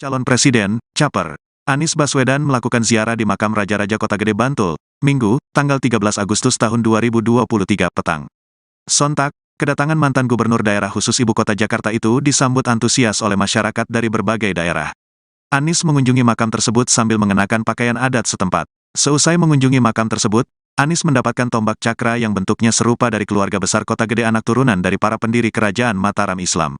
Calon Presiden, Caper, Anies Baswedan melakukan ziarah di makam Raja-Raja Kota Gede Bantul, Minggu, tanggal 13 Agustus tahun 2023 petang. Sontak, kedatangan mantan Gubernur Daerah Khusus Ibu Kota Jakarta itu disambut antusias oleh masyarakat dari berbagai daerah. Anies mengunjungi makam tersebut sambil mengenakan pakaian adat setempat. Seusai mengunjungi makam tersebut, Anies mendapatkan tombak cakra yang bentuknya serupa dari keluarga besar Kota Gede anak turunan dari para pendiri Kerajaan Mataram Islam.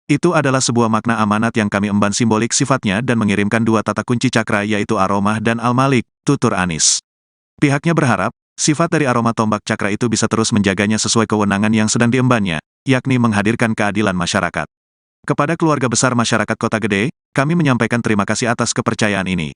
Itu adalah sebuah makna amanat yang kami emban simbolik sifatnya dan mengirimkan dua tata kunci cakra yaitu Aromah dan Al-Malik, tutur Anies. Pihaknya berharap, sifat dari aroma tombak cakra itu bisa terus menjaganya sesuai kewenangan yang sedang diembannya, yakni menghadirkan keadilan masyarakat. Kepada keluarga besar masyarakat Kota Gede, kami menyampaikan terima kasih atas kepercayaan ini.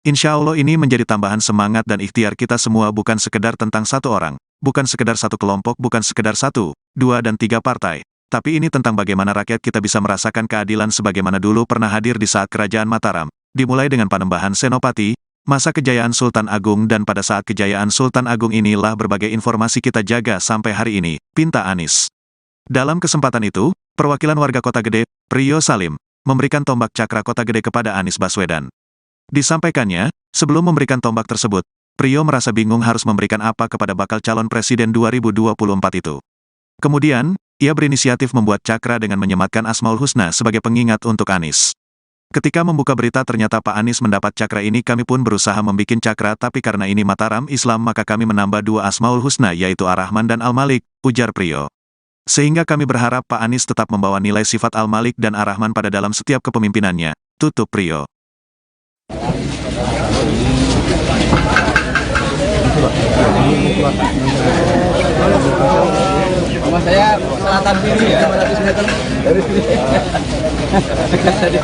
Insya Allah ini menjadi tambahan semangat dan ikhtiar kita semua bukan sekedar tentang satu orang, bukan sekedar satu kelompok, bukan sekedar satu, dua dan tiga partai. Tapi ini tentang bagaimana rakyat kita bisa merasakan keadilan sebagaimana dulu pernah hadir di saat Kerajaan Mataram, dimulai dengan Panembahan Senopati, masa kejayaan Sultan Agung dan pada saat kejayaan Sultan Agung inilah berbagai informasi kita jaga sampai hari ini, pinta Anies. Dalam kesempatan itu, perwakilan warga Kota Gede, Priyo Salim, memberikan tombak cakra Kota Gede kepada Anies Baswedan. Disampaikannya, sebelum memberikan tombak tersebut, Priyo merasa bingung harus memberikan apa kepada bakal calon presiden 2024 itu. Kemudian, ia berinisiatif membuat cakra dengan menyematkan Asmaul Husna sebagai pengingat untuk Anies. Ketika membuka berita ternyata Pak Anies mendapat cakra ini, kami pun berusaha membuat cakra tapi karena ini Mataram Islam maka kami menambah dua Asmaul Husna yaitu Ar-Rahman dan Al-Malik, ujar Priyo. Sehingga kami berharap Pak Anies tetap membawa nilai sifat Al-Malik dan Ar-Rahman pada dalam setiap kepemimpinannya, tutup Priyo. Rumah saya selatan kiri ya, 500 meter dari sini. Jalan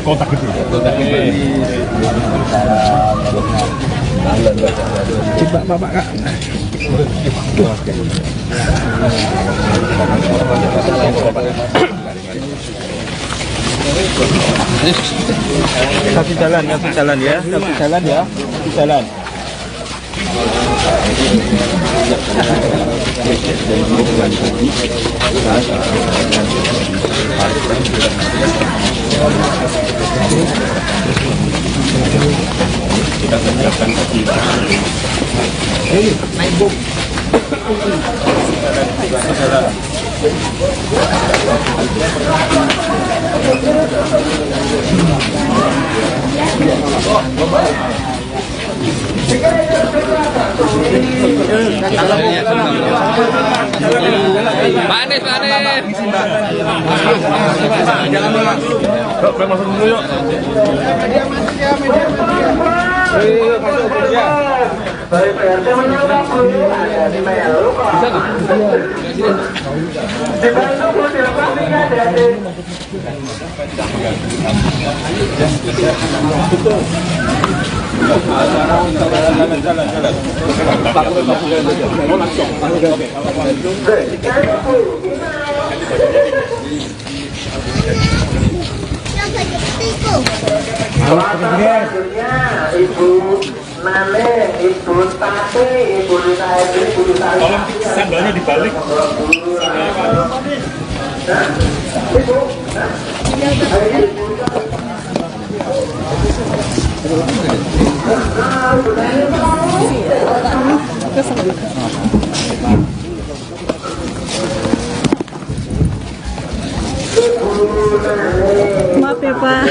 Kota Gede. Coba Bapak Kak. Satu jalan ya, satu jalan ya, satu jalan ya, satu jalan. Kita siapkan kaki. Naik buk. Manis. Jangan dulu. Yuk, masuk dulu yuk. Baik, PRT menyuruh ada di Melu kok. Bisa nggak? Di Bandung tidak pasti ada di. Ibu Nane, Ibu Tati, Ibu Tati, Ibu Tati. Tolong sandalnya dibalik. Maaf ya Pak.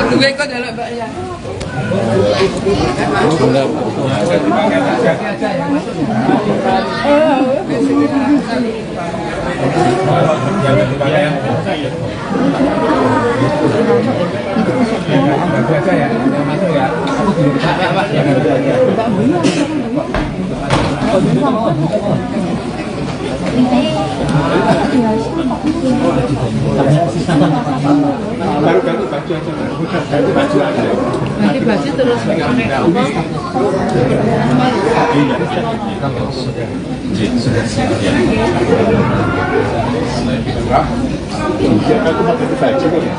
Gue ikut ya Mbak ya. Iya, Baru ganti baju aja, ganti baju aja. Nanti baju terus Aku mau ganti baju kok ya.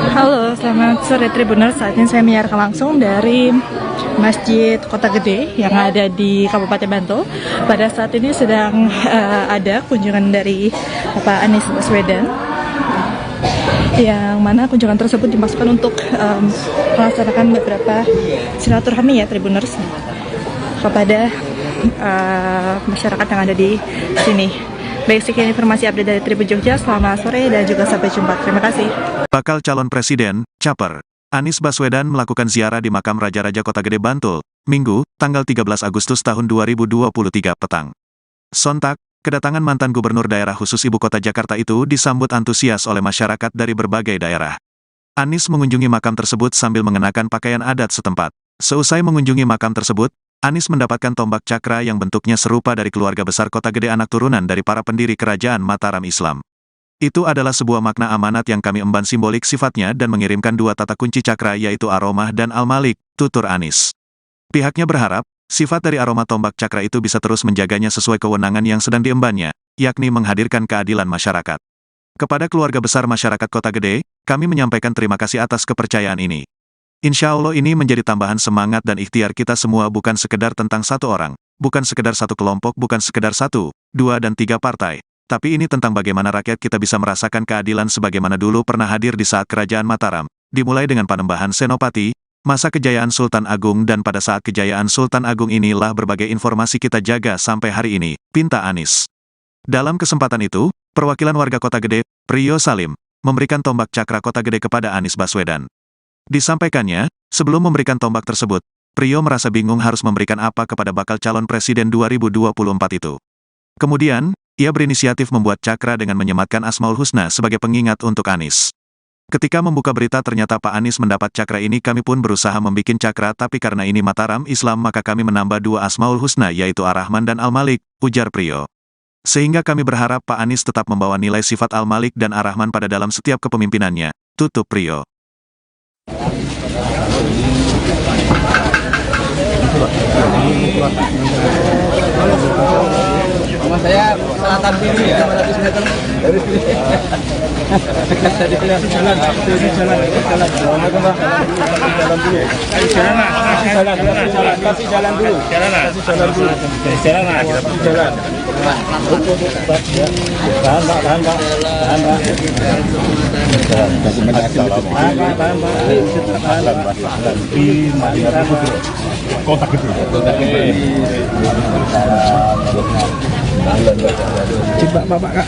Halo, selamat sore Tribuners. Saat ini saya menyiarkan langsung dari Masjid Kota Gede yang ada di Kabupaten Bantul. Pada saat ini sedang ada kunjungan dari Bapak Anies Baswedan, yang mana kunjungan tersebut dimaksudkan untuk melaksanakan beberapa silaturahmi ya Tribuners kepada masyarakat yang ada di sini. Baik, sekian informasi update dari Tribun Jogja. Selamat sore dan juga sampai jumpa. Terima kasih. Bakal calon presiden, Caper, Anies Baswedan melakukan ziarah di makam Raja-Raja Kota Gede Bantul, Minggu, tanggal 13 Agustus tahun 2023 petang. Sontak, kedatangan mantan Gubernur Daerah Khusus Ibu Kota Jakarta itu disambut antusias oleh masyarakat dari berbagai daerah. Anies mengunjungi makam tersebut sambil mengenakan pakaian adat setempat. Seusai mengunjungi makam tersebut, Anies mendapatkan tombak cakra yang bentuknya serupa dari keluarga besar Kota Gede, anak turunan dari para pendiri Kerajaan Mataram Islam. Itu adalah sebuah makna amanat yang kami emban simbolik sifatnya dan mengirimkan dua tata kunci cakra yaitu Aromah dan Al-Malik, tutur Anies. Pihaknya berharap, sifat dari aroma tombak cakra itu bisa terus menjaganya sesuai kewenangan yang sedang diembannya, yakni menghadirkan keadilan masyarakat. Kepada keluarga besar masyarakat Kota Gede, kami menyampaikan terima kasih atas kepercayaan ini. Insya Allah ini menjadi tambahan semangat dan ikhtiar kita semua, bukan sekedar tentang satu orang, bukan sekedar satu kelompok, bukan sekedar satu, dua dan tiga partai, tapi ini tentang bagaimana rakyat kita bisa merasakan keadilan sebagaimana dulu pernah hadir di saat Kerajaan Mataram, dimulai dengan Panembahan Senopati, masa kejayaan Sultan Agung, dan pada saat kejayaan Sultan Agung inilah berbagai informasi kita jaga sampai hari ini, pinta Anies. Dalam kesempatan itu, perwakilan warga Kota Gede, Priyo Salim, memberikan tombak cakra Kota Gede kepada Anies Baswedan. Disampaikannya, sebelum memberikan tombak tersebut, Priyo merasa bingung harus memberikan apa kepada bakal calon presiden 2024 itu. Kemudian, ia berinisiatif membuat cakra dengan menyematkan Asmaul Husna sebagai pengingat untuk Anies. Ketika membuka berita ternyata Pak Anies mendapat cakra ini, kami pun berusaha membikin cakra, tapi karena ini Mataram Islam maka kami menambah dua Asmaul Husna yaitu Ar-Rahman dan Al-Malik, ujar Priyo. Sehingga kami berharap Pak Anies tetap membawa nilai sifat Al-Malik dan Ar-Rahman pada dalam setiap kepemimpinannya, tutup Priyo. Rumah saya selatan kiri ya, 500 meter dari sini. Jalan dulu Kota Gede. Coba Bapak Kak.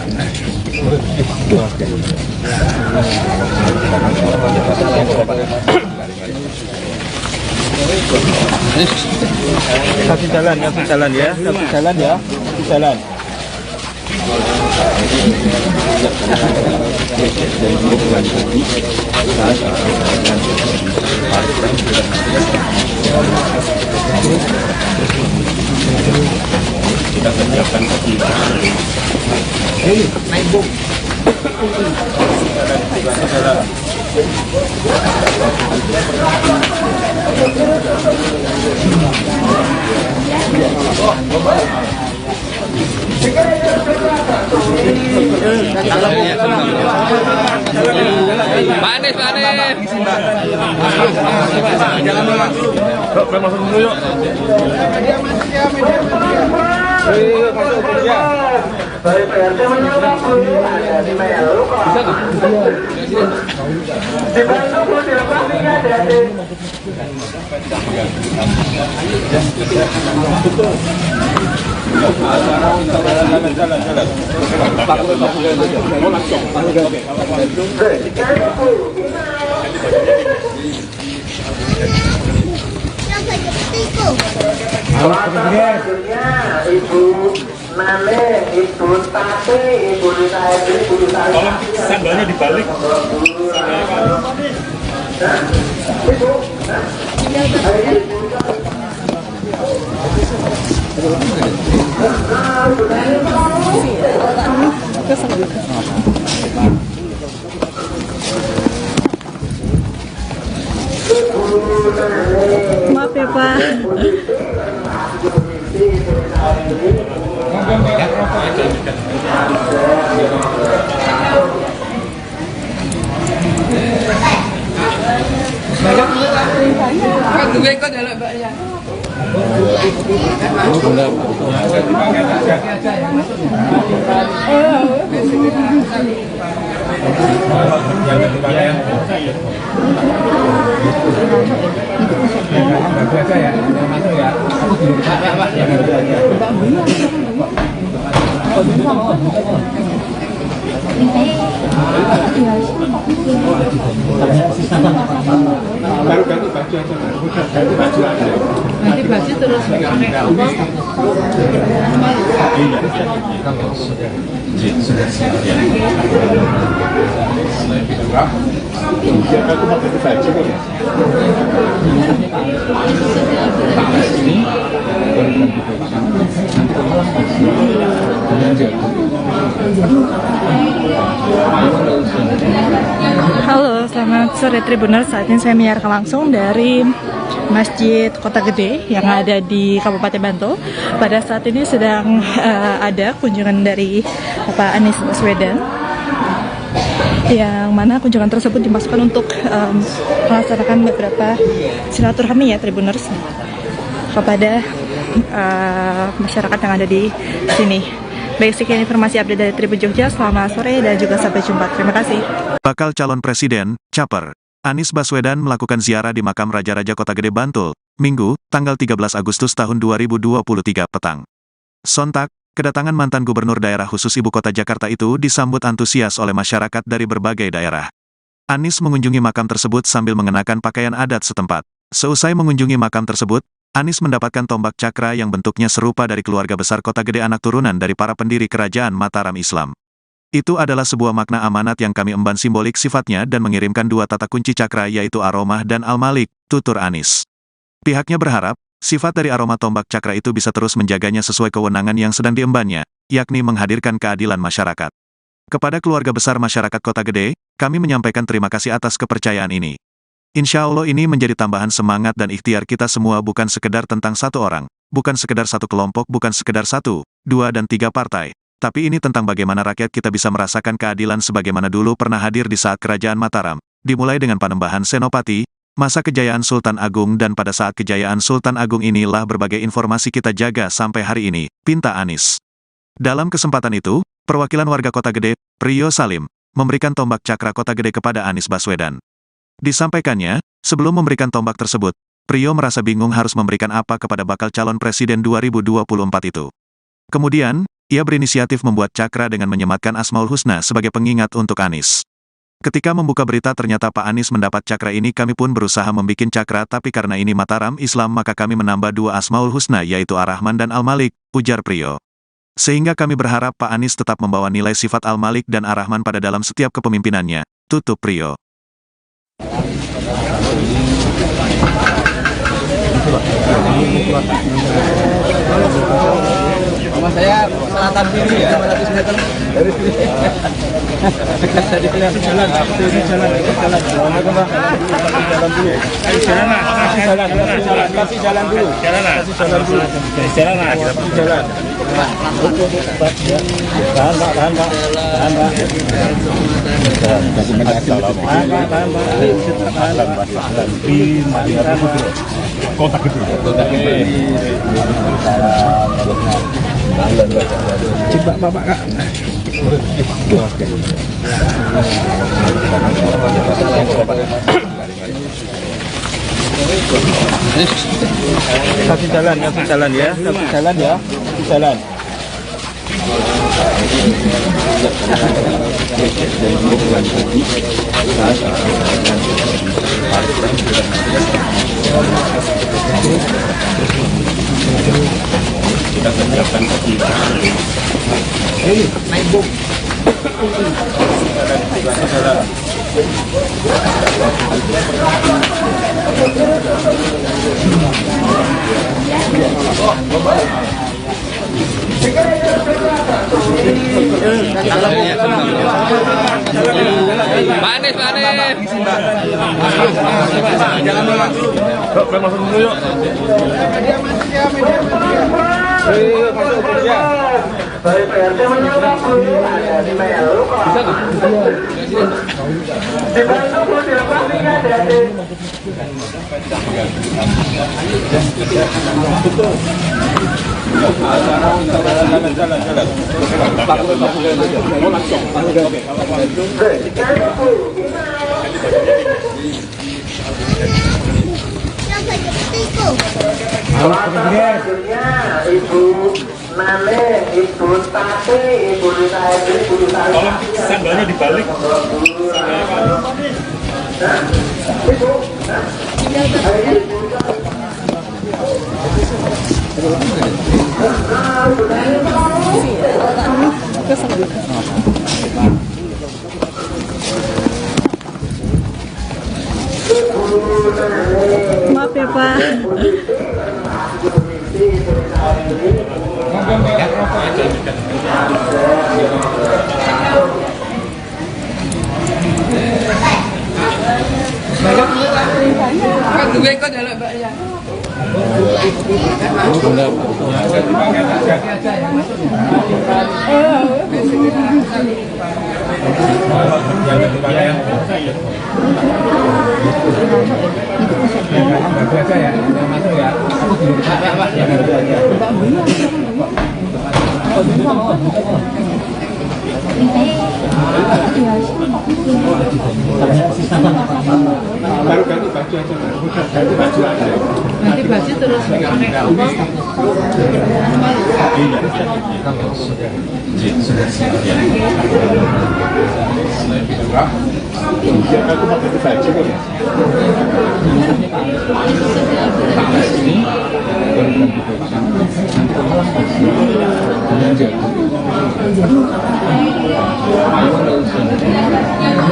Satu jalan ya, satu jalan ya, satu jalan ya, satu jalan. Kita persiapkan naik bom. Panis. Jangan dulu. Yuk, masuk dulu yuk. Dari PRT menyebabkan ada di Melu kok. Di Bandung di lokasi ada di. Ibu nane itu tate ibu saya ibu saya. Tolong sandalnya dibalik. Maaf ya Pak. Baru ganti baju aja, ganti baju aja. Nanti baju terus Iya, aku mau ganti baju kok ya. Halo, selamat sore Tribuners. Saat ini saya menyiarkan langsung dari Masjid Kota Gede yang ada di Kabupaten Bantul. Pada saat ini sedang ada kunjungan dari Bapak Anies Baswedan, yang mana kunjungan tersebut dimaksudkan untuk melaksanakan beberapa silaturahmi ya Tribuners kepada masyarakat yang ada di sini. Baik, sekian informasi update dari Tribun Jogja. Selamat sore dan juga sampai jumpa. Terima kasih. Bakal calon presiden, Caper, Anies Baswedan melakukan ziarah di makam Raja-Raja Kota Gede Bantul, Minggu, tanggal 13 Agustus tahun 2023 petang. Sontak, kedatangan mantan Gubernur Daerah Khusus Ibu Kota Jakarta itu disambut antusias oleh masyarakat dari berbagai daerah. Anies mengunjungi makam tersebut sambil mengenakan pakaian adat setempat. Seusai mengunjungi makam tersebut, Anies mendapatkan tombak cakra yang bentuknya serupa dari keluarga besar Kota Gede, anak turunan dari para pendiri Kerajaan Mataram Islam. Itu adalah sebuah makna amanat yang kami emban simbolik sifatnya dan mengirimkan dua tata kunci cakra yaitu Aromah dan Al-Malik, tutur Anies. Pihaknya berharap, sifat dari aroma tombak cakra itu bisa terus menjaganya sesuai kewenangan yang sedang diembannya, yakni menghadirkan keadilan masyarakat. Kepada keluarga besar masyarakat Kota Gede, kami menyampaikan terima kasih atas kepercayaan ini. Insya Allah ini menjadi tambahan semangat dan ikhtiar kita semua, bukan sekedar tentang satu orang, bukan sekedar satu kelompok, bukan sekedar 1, 2 dan 3 partai, tapi ini tentang bagaimana rakyat kita bisa merasakan keadilan sebagaimana dulu pernah hadir di saat Kerajaan Mataram, dimulai dengan Panembahan Senopati, masa kejayaan Sultan Agung, dan pada saat kejayaan Sultan Agung inilah berbagai informasi kita jaga sampai hari ini, pinta Anies. Dalam kesempatan itu, perwakilan warga Kota Gede, Priyo Salim, memberikan tombak cakra Kota Gede kepada Anies Baswedan. Disampaikannya, sebelum memberikan tombak tersebut, Priyo merasa bingung harus memberikan apa kepada bakal calon presiden 2024 itu. Kemudian, ia berinisiatif membuat cakra dengan menyematkan Asmaul Husna sebagai pengingat untuk Anies. Ketika membuka berita ternyata Pak Anies mendapat cakra ini, kami pun berusaha membikin cakra, tapi karena ini Mataram Islam maka kami menambah 2 Asmaul Husna yaitu Ar-Rahman dan Al-Malik, ujar Priyo. Sehingga kami berharap Pak Anies tetap membawa nilai sifat Al-Malik dan Ar-Rahman pada dalam setiap kepemimpinannya, tutup Priyo. Rumah saya selatan kiri ya, 500 meter dari sini. Jalan Kota Gede. Coba Bapak Kak. Satu jalan ya, satu jalan ya, satu jalan ya, satu jalan. kita siapkan kopi. Naik buk. Manis. Jangan dulu. Yuk, masuk dulu yuk. Masuk ya. Dari PRT menyuruh ada di Melu kok. Di Bandung tidak pasti ada di. Ibu Nane, Ibu Tati, Ibu Rita Edri, Ibu Rita Tolong sandalnya dibalik. Maaf ya Pak. Gue ikut ya, Mbak ya. Baru ganti baju aja, ganti baju aja. Nanti baju terus Biar aku mau ganti baju kok ya.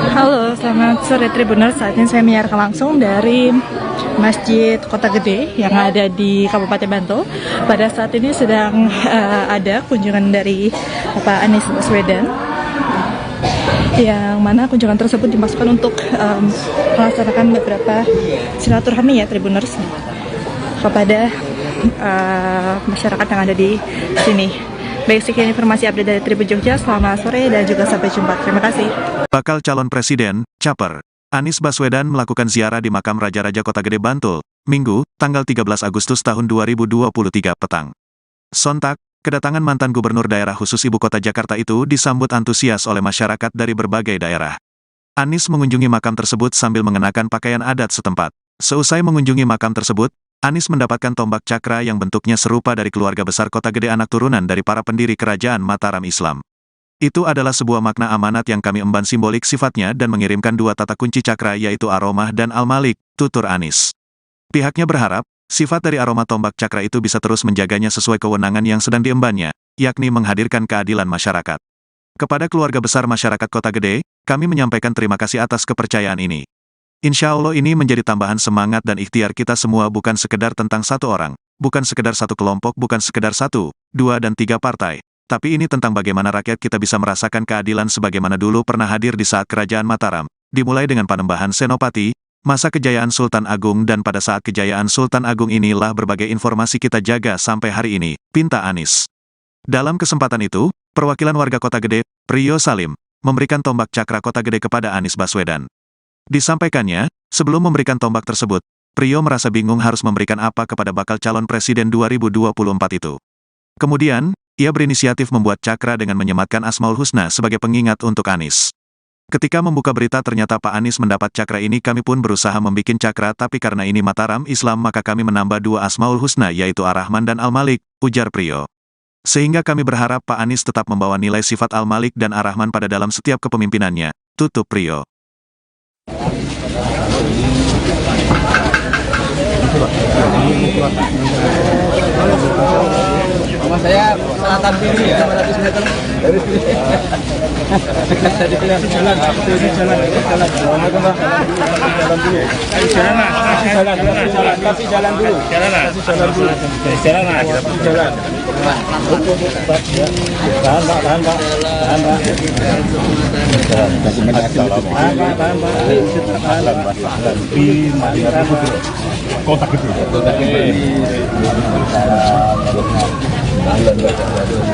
Halo, selamat sore Tribuners. Saat ini saya menyiarkan langsung dari Masjid Kota Gede yang ada di Kabupaten Bantul. Pada saat ini sedang ada kunjungan dari Bapak Anies Baswedan, yang mana kunjungan tersebut dimaksudkan untuk melaksanakan beberapa silaturahmi ya Tribuners kepada masyarakat yang ada di sini. Baik, sekian informasi update dari Tribun Jogja. Selamat sore dan juga sampai jumpa. Terima kasih. Bakal calon presiden, Caper, Anies Baswedan melakukan ziarah di makam Raja-Raja Kota Gede Bantul, Minggu, tanggal 13 Agustus tahun 2023 petang. Sontak, kedatangan mantan Gubernur Daerah Khusus Ibu Kota Jakarta itu disambut antusias oleh masyarakat dari berbagai daerah. Anies mengunjungi makam tersebut sambil mengenakan pakaian adat setempat. Seusai mengunjungi makam tersebut, Anies mendapatkan tombak cakra yang bentuknya serupa dari keluarga besar Kota Gede, anak turunan dari para pendiri Kerajaan Mataram Islam. Itu adalah sebuah makna amanat yang kami emban simbolik sifatnya dan mengirimkan dua tata kunci cakra yaitu Aromah dan Al-Malik, tutur Anies. Pihaknya berharap, sifat dari aroma tombak cakra itu bisa terus menjaganya sesuai kewenangan yang sedang diembannya, yakni menghadirkan keadilan masyarakat. Kepada keluarga besar masyarakat Kota Gede, kami menyampaikan terima kasih atas kepercayaan ini. Insya Allah ini menjadi tambahan semangat dan ikhtiar kita semua, bukan sekedar tentang satu orang, bukan sekedar satu kelompok, bukan sekedar 1, 2 dan 3 partai, tapi ini tentang bagaimana rakyat kita bisa merasakan keadilan sebagaimana dulu pernah hadir di saat Kerajaan Mataram, dimulai dengan Panembahan Senopati, masa kejayaan Sultan Agung, dan pada saat kejayaan Sultan Agung inilah berbagai informasi kita jaga sampai hari ini, pinta Anies. Dalam kesempatan itu, perwakilan warga Kota Gede, Priyo Salim, memberikan tombak cakra Kota Gede kepada Anies Baswedan. Disampaikannya, sebelum memberikan tombak tersebut, Priyo merasa bingung harus memberikan apa kepada bakal calon presiden 2024 itu. Kemudian, ia berinisiatif membuat cakra dengan menyematkan Asmaul Husna sebagai pengingat untuk Anies. Ketika membuka berita ternyata Pak Anies mendapat cakra ini, kami pun berusaha membikin cakra, tapi karena ini Mataram Islam maka kami menambah 2 Asmaul Husna yaitu Ar-Rahman dan Al-Malik, ujar Priyo. Sehingga kami berharap Pak Anies tetap membawa nilai sifat Al-Malik dan Ar-Rahman pada dalam setiap kepemimpinannya, tutup Priyo. Rumah saya selatan kiri 500 meter dari sini. Jalan dulu Kota Gede.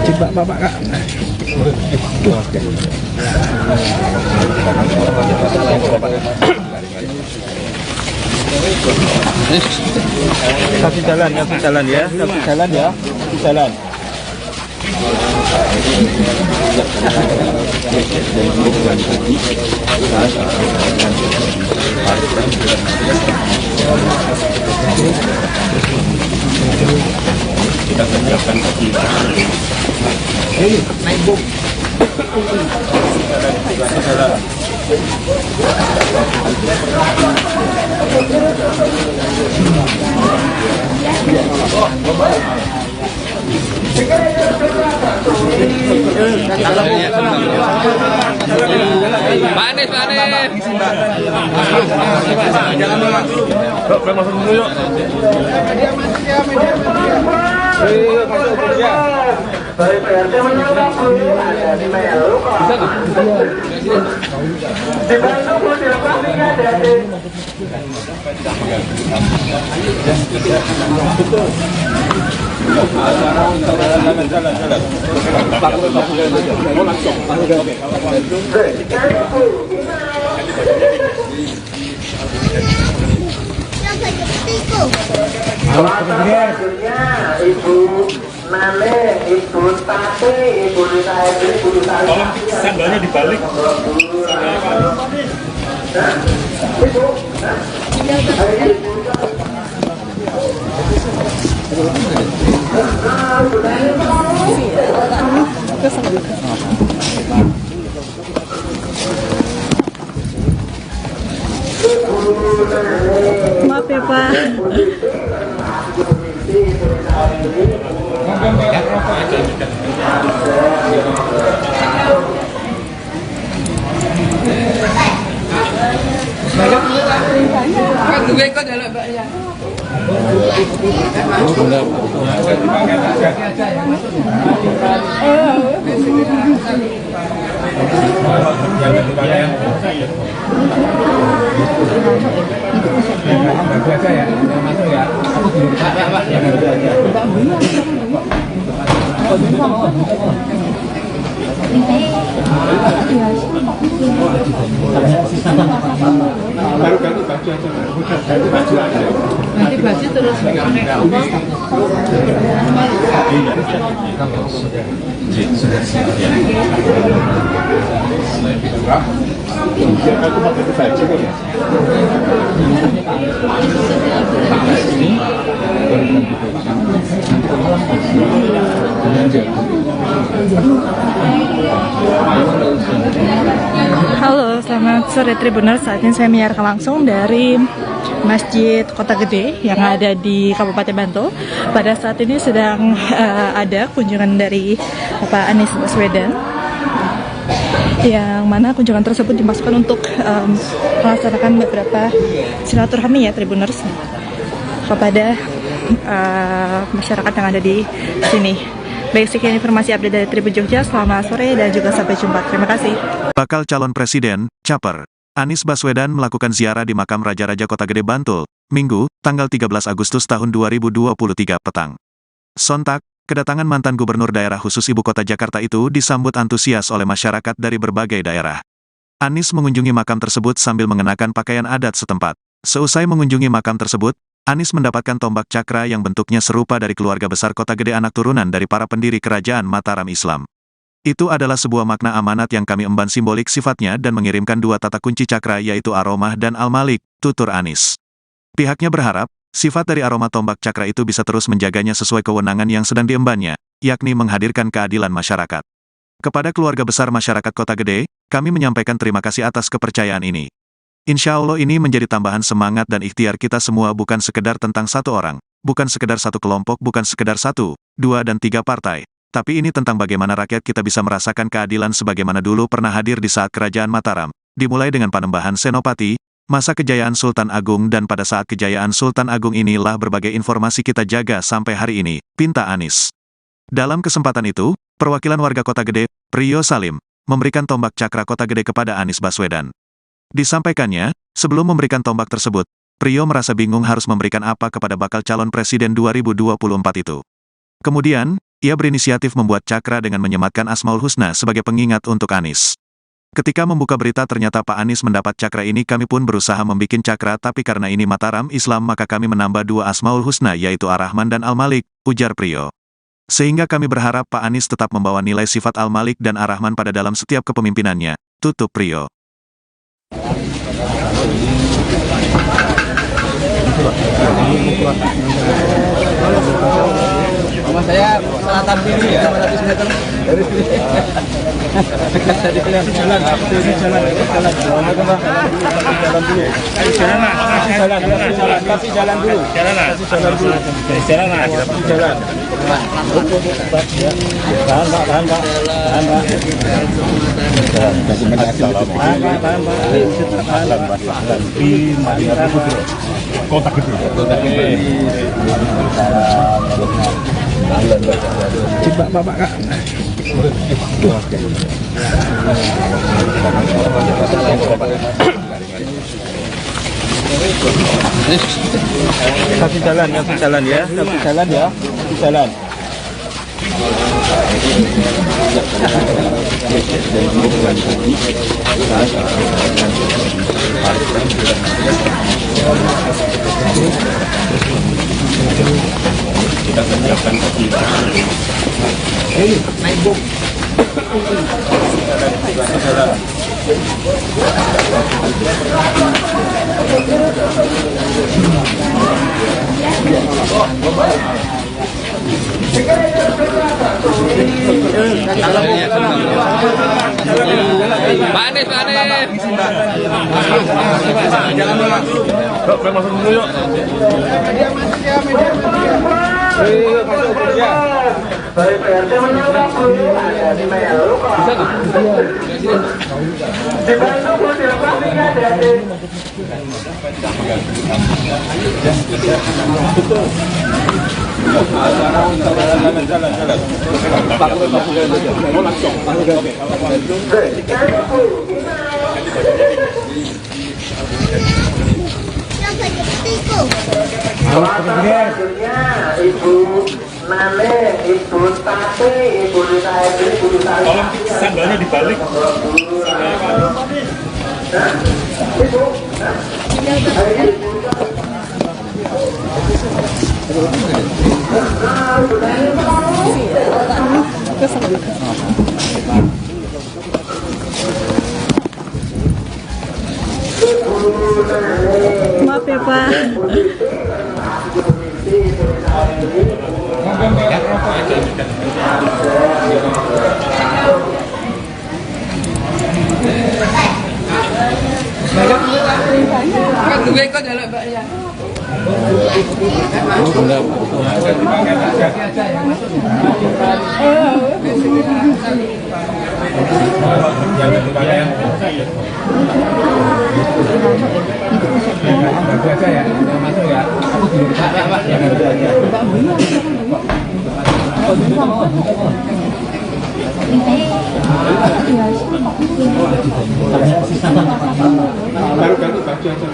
Coba Bapak Kak. Kasih jalan ya, kasih jalan ya, kasih jalan ya, kasih jalan. Kita siapkan naik buk. Pak Anies. Masuk dulu yuk. Dari PRT menyebut ada di Melu kok. Di Bandung di Lokasi ada di. Ibu Nane, Ibu Tati, Ibu Rita Edri, Ibu Rita Tolong sandalnya dibalik. Maaf ya Pak. Gue ikut ya, Mbak ya. Baru ganti baju aja, ganti baju aja. Nanti baju terus. Sudah siap ya. Aku mau ganti baju kok ya. Halo, selamat sore Tribuners. Saat ini saya menyiarkan langsung dari Masjid Kota Gede yang ada di Kabupaten Bantul. Pada saat ini sedang ada kunjungan dari Bapak Anies Baswedan, yang mana kunjungan tersebut dimaksudkan untuk melaksanakan beberapa silaturahmi ya Tribuners kepada masyarakat yang ada di sini. Baik, sekian informasi update dari Tribun Jogja. Selamat sore dan juga sampai jumpa. Terima kasih. Bakal calon presiden, Caper, Anies Baswedan melakukan ziarah di makam Raja-Raja Kota Gede Bantul, Minggu, tanggal 13 Agustus tahun 2023 petang. Sontak, kedatangan mantan Gubernur Daerah Khusus Ibu Kota Jakarta itu disambut antusias oleh masyarakat dari berbagai daerah. Anies mengunjungi makam tersebut sambil mengenakan pakaian adat setempat. Seusai mengunjungi makam tersebut, Anies mendapatkan tombak cakra yang bentuknya serupa dari keluarga besar Kota Gede, anak turunan dari para pendiri Kerajaan Mataram Islam. Itu adalah sebuah makna amanat yang kami emban simbolik sifatnya dan mengirimkan dua tata kunci cakra yaitu Aromah dan Al-Malik, tutur Anies. Pihaknya berharap, sifat dari aroma tombak cakra itu bisa terus menjaganya sesuai kewenangan yang sedang diembannya, yakni menghadirkan keadilan masyarakat. Kepada keluarga besar masyarakat Kota Gede, kami menyampaikan terima kasih atas kepercayaan ini. Insya Allah ini menjadi tambahan semangat dan ikhtiar kita semua, bukan sekedar tentang satu orang, bukan sekedar satu kelompok, bukan sekedar satu 2 dan 3 partai. Tapi ini tentang bagaimana rakyat kita bisa merasakan keadilan sebagaimana dulu pernah hadir di saat Kerajaan Mataram, dimulai dengan Panembahan Senopati, masa kejayaan Sultan Agung dan pada saat kejayaan Sultan Agung inilah berbagai informasi kita jaga sampai hari ini, pinta Anies. Dalam kesempatan itu, perwakilan warga Kota Gede, Priyo Salim, memberikan tombak cakra Kota Gede kepada Anies Baswedan. Disampaikannya, sebelum memberikan tombak tersebut, Priyo merasa bingung harus memberikan apa kepada bakal calon presiden 2024 itu. Kemudian, ia berinisiatif membuat cakra dengan menyematkan Asmaul Husna sebagai pengingat untuk Anies. Ketika membuka berita ternyata Pak Anies mendapat cakra ini, kami pun berusaha membikin cakra, tapi karena ini Mataram Islam maka kami menambah 2 Asmaul Husna yaitu Ar-Rahman dan Al-Malik, ujar Priyo. Sehingga kami berharap Pak Anies tetap membawa nilai sifat Al-Malik dan Ar-Rahman pada dalam setiap kepemimpinannya, tutup Priyo. Rumah saya selatan kiri 500 meter dari sini. Kasih jalan Kota Gede. Coba Bapak Kak. Kasih jalan ya, kasih jalan ya, kasih jalan ya, kasih jalan. Kita menyiapkan kopi. Naik bom. Panis. Jangan masuk. Yuk, masuk dulu yuk. Baik, PRT menyeberang dulu, ada di Melu kok. Di Bandung pun dilepas tinggal ada. Ibu Nane, Ibu Tati, Ibu Rita Edri, Ibu Rita Edri. Tolong sandalnya dibalik. Maaf ya Pak. Gue ikut jalan Mbak ya. Baru ganti baju aja.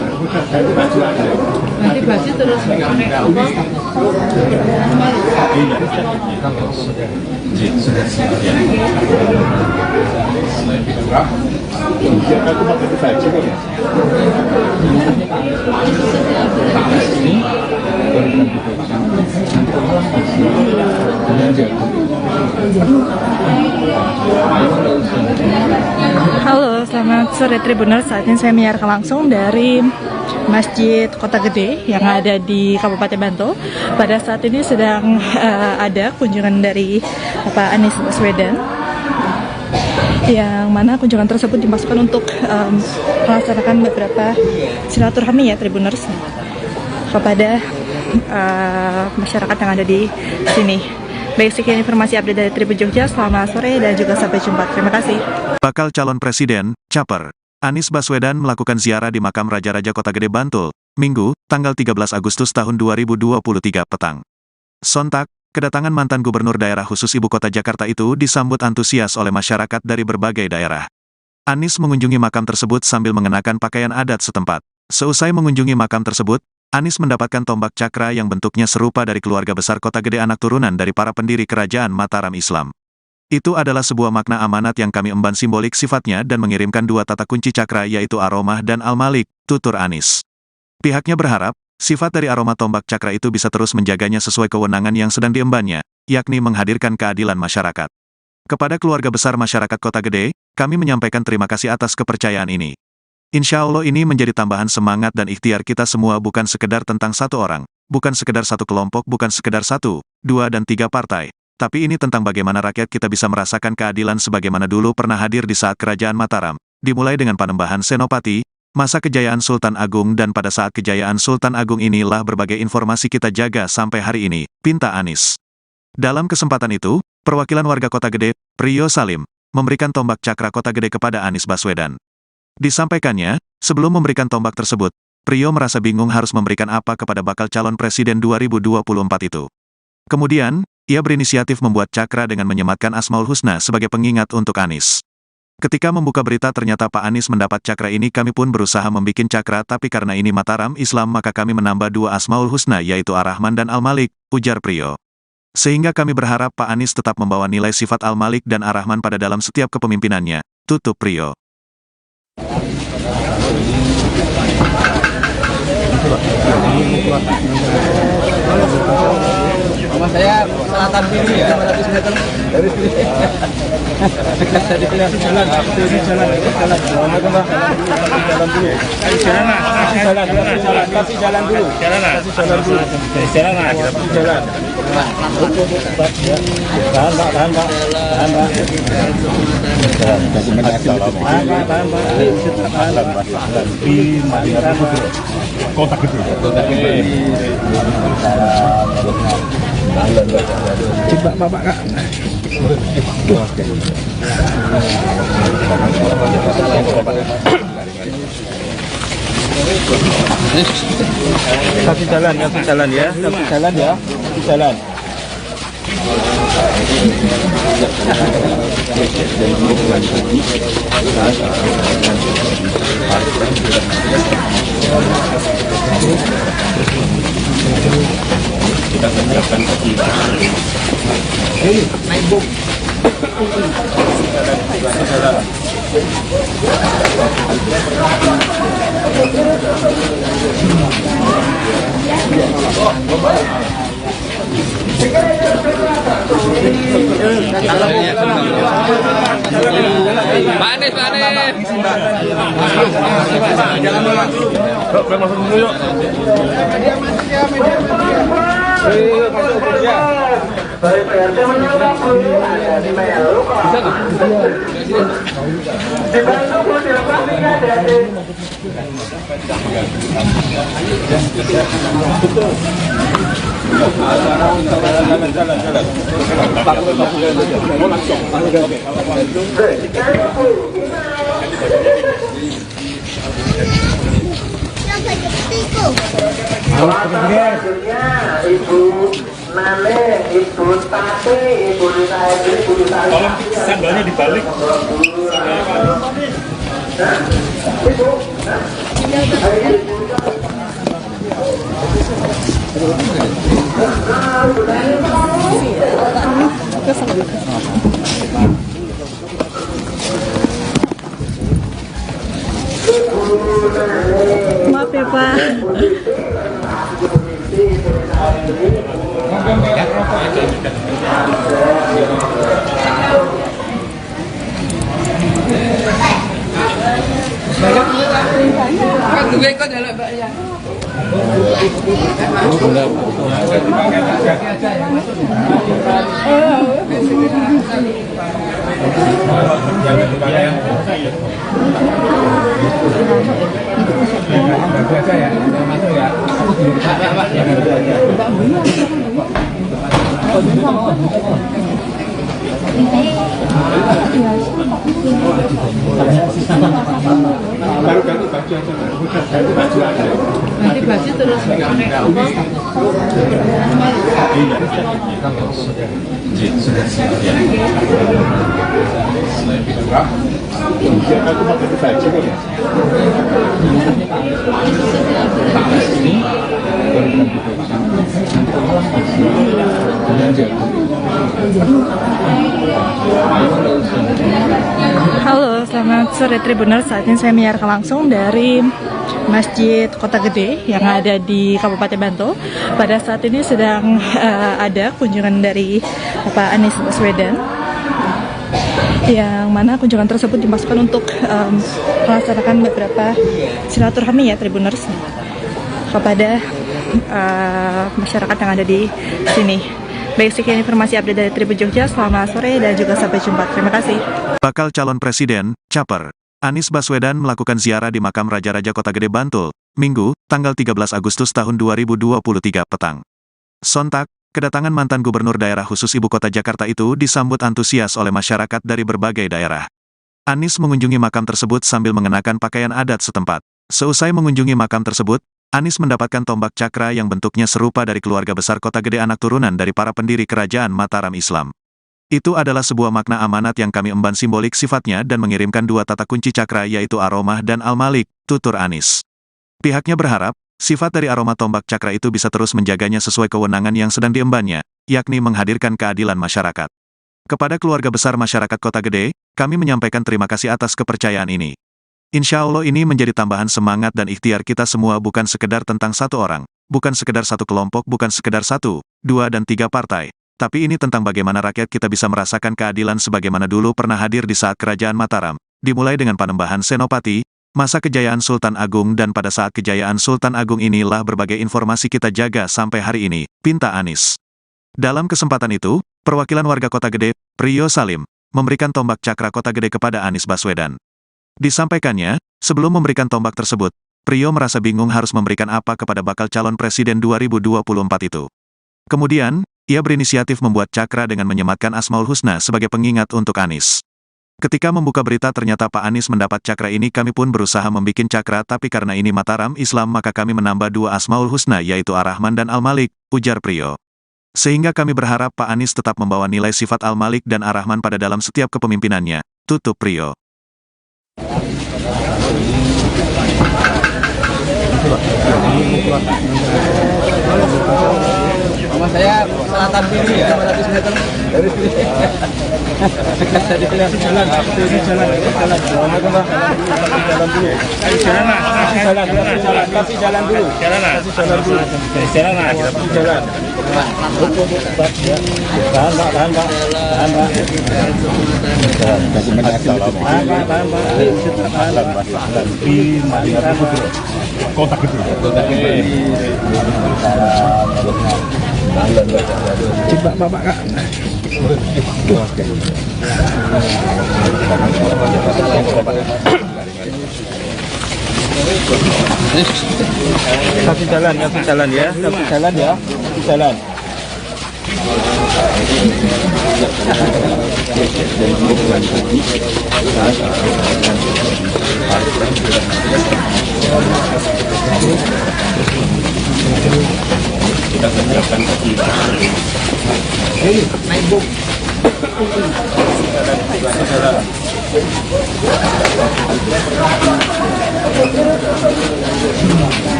Ganti baju aja. Nanti baju terus Biar aku mau ganti baju kok ya. Halo, selamat sore Tribuners. Saat ini saya menyiarkan langsung dari Masjid Kota Gede yang ada di Kabupaten Bantul. Pada saat ini sedang ada kunjungan dari Pak Anies Baswedan, yang mana kunjungan tersebut dimaksudkan untuk melaksanakan beberapa silaturahmi ya Tribuners kepada masyarakat yang ada di sini. Baik, sekian informasi update dari Tribun Jogja. Selamat sore dan juga sampai jumpa. Terima kasih. Bakal calon presiden, Caper, Anies Baswedan melakukan ziarah di makam Raja-Raja Kota Gede Bantul, Minggu, tanggal 13 Agustus tahun 2023 petang. Sontak, kedatangan mantan Gubernur Daerah Khusus Ibu Kota Jakarta itu disambut antusias oleh masyarakat dari berbagai daerah. Anies mengunjungi makam tersebut sambil mengenakan pakaian adat setempat. Seusai mengunjungi makam tersebut, Anies mendapatkan tombak cakra yang bentuknya serupa dari keluarga besar Kota Gede, anak turunan dari para pendiri Kerajaan Mataram Islam. Itu adalah sebuah makna amanat yang kami emban simbolik sifatnya dan mengirimkan 2 tata kunci cakra yaitu Aromah dan Al-Malik, tutur Anies. Pihaknya berharap, sifat dari aroma tombak cakra itu bisa terus menjaganya sesuai kewenangan yang sedang diembannya, yakni menghadirkan keadilan masyarakat. Kepada keluarga besar masyarakat Kota Gede, kami menyampaikan terima kasih atas kepercayaan ini. Insya Allah ini menjadi tambahan semangat dan ikhtiar kita semua, bukan sekedar tentang satu orang, bukan sekedar satu kelompok, bukan sekedar 1, 2 dan 3 partai, tapi ini tentang bagaimana rakyat kita bisa merasakan keadilan sebagaimana dulu pernah hadir di saat Kerajaan Mataram, dimulai dengan Panembahan Senopati, masa kejayaan Sultan Agung, dan pada saat kejayaan Sultan Agung inilah berbagai informasi kita jaga sampai hari ini, pinta Anies. Dalam kesempatan itu, perwakilan warga Kota Gede, Priyo Salim, memberikan tombak cakra Kota Gede kepada Anies Baswedan. Disampaikannya, sebelum memberikan tombak tersebut, Priyo merasa bingung harus memberikan apa kepada bakal calon presiden 2024 itu. Kemudian, ia berinisiatif membuat cakra dengan menyematkan Asmaul Husna sebagai pengingat untuk Anies. Ketika membuka berita ternyata Pak Anies mendapat cakra ini, kami pun berusaha membuat cakra, tapi karena ini Mataram Islam maka kami menambah 2 Asmaul Husna yaitu Ar-Rahman dan Al-Malik, ujar Priyo. Sehingga kami berharap Pak Anies tetap membawa nilai sifat Al-Malik dan Ar-Rahman pada dalam setiap kepemimpinannya, tutup Priyo. Rumah saya selatan sini ya, 500 meter dari sini. Tadi kelihatan jalan, kasih jalan dulu. Kota Gede. Coba Bapak Kak. Kasih jalan ya, kasih jalan ya, kasih jalan. Kita menyiapkan naik bom. Panis. Jangan masuk dulu yuk. Baik, PRT menyeberang dulu, ada di Melu kok. Di Bandung pun dilepas nih, ada di... Selanjutnya Ibu Nane, Ibu Tati, Ibu Nisa Edri, Ibu Nisa Edri. Tolong sandalnya dibalik. Ibu. Maaf ya Pak. Gue ikut ya, Mbak ya. baju aja, ganti baju aja. Nanti baju terus pakai apa? Iya, aku mau ganti baju kok ya. Halo, selamat sore Tribuners. Saat ini saya menyiarkan langsung dari Masjid Kota Gede yang ada di Kabupaten Bantul. Pada saat ini sedang ada kunjungan dari Bapak Anies Baswedan, yang mana kunjungan tersebut dimaksudkan untuk melaksanakan beberapa silaturahmi ya Tribuners kepada masyarakat yang ada di sini. Baik, sekian informasi update dari Tribun Jogja. Selamat sore dan juga sampai jumpa. Terima kasih. Bakal calon presiden, Caper, Anies Baswedan melakukan ziarah di makam Raja-Raja Kota Gede Bantul, Minggu, tanggal 13 Agustus tahun 2023 petang. Sontak, kedatangan mantan Gubernur Daerah Khusus Ibu Kota Jakarta itu disambut antusias oleh masyarakat dari berbagai daerah. Anies mengunjungi makam tersebut sambil mengenakan pakaian adat setempat. Seusai mengunjungi makam tersebut, Anies mendapatkan tombak cakra yang bentuknya serupa dari keluarga besar Kota Gede, anak turunan dari para pendiri Kerajaan Mataram Islam. Itu adalah sebuah makna amanat yang kami emban simbolik sifatnya dan mengirimkan dua tata kunci cakra yaitu Aromah dan Al-Malik, tutur Anies. Pihaknya berharap, sifat dari aroma tombak cakra itu bisa terus menjaganya sesuai kewenangan yang sedang diembannya, yakni menghadirkan keadilan masyarakat. Kepada keluarga besar masyarakat Kota Gede, kami menyampaikan terima kasih atas kepercayaan ini. Insya Allah ini menjadi tambahan semangat dan ikhtiar kita semua, bukan sekedar tentang satu orang, bukan sekedar satu kelompok, bukan sekedar 1, 2 dan 3 partai, tapi ini tentang bagaimana rakyat kita bisa merasakan keadilan sebagaimana dulu pernah hadir di saat Kerajaan Mataram, dimulai dengan Panembahan Senopati, masa kejayaan Sultan Agung, dan pada saat kejayaan Sultan Agung inilah berbagai informasi kita jaga sampai hari ini, pinta Anies. Dalam kesempatan itu, perwakilan warga Kota Gede, Priyo Salim, memberikan tombak cakra Kota Gede kepada Anies Baswedan. Disampaikannya, sebelum memberikan tombak tersebut, Priyo merasa bingung harus memberikan apa kepada bakal calon presiden 2024 itu. Kemudian, ia berinisiatif membuat cakra dengan menyematkan Asmaul Husna sebagai pengingat untuk Anies. Ketika membuka berita ternyata Pak Anies mendapat cakra ini, kami pun berusaha membuat cakra, tapi karena ini Mataram Islam maka kami menambah 2 Asmaul Husna yaitu Ar-Rahman dan Al-Malik, ujar Priyo. Sehingga kami berharap Pak Anies tetap membawa nilai sifat Al-Malik dan Ar-Rahman pada dalam setiap kepemimpinannya, tutup Priyo. Rumah saya selatan kiri ya, 500 meter dari sini. Tadi kelihatan jalan, ini jalan dulu. Kasih jalan dulu. Kota Gede. Coba Bapak Kak. Kasih jalan ya. Pak Anies.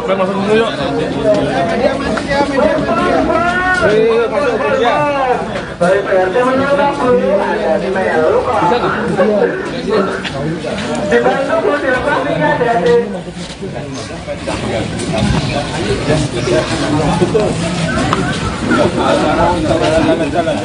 Masuk dulu yuk. Baik, PRT menyuruh ada di Melu kok. Di Bandung dilepas tinggal dari. Jalan.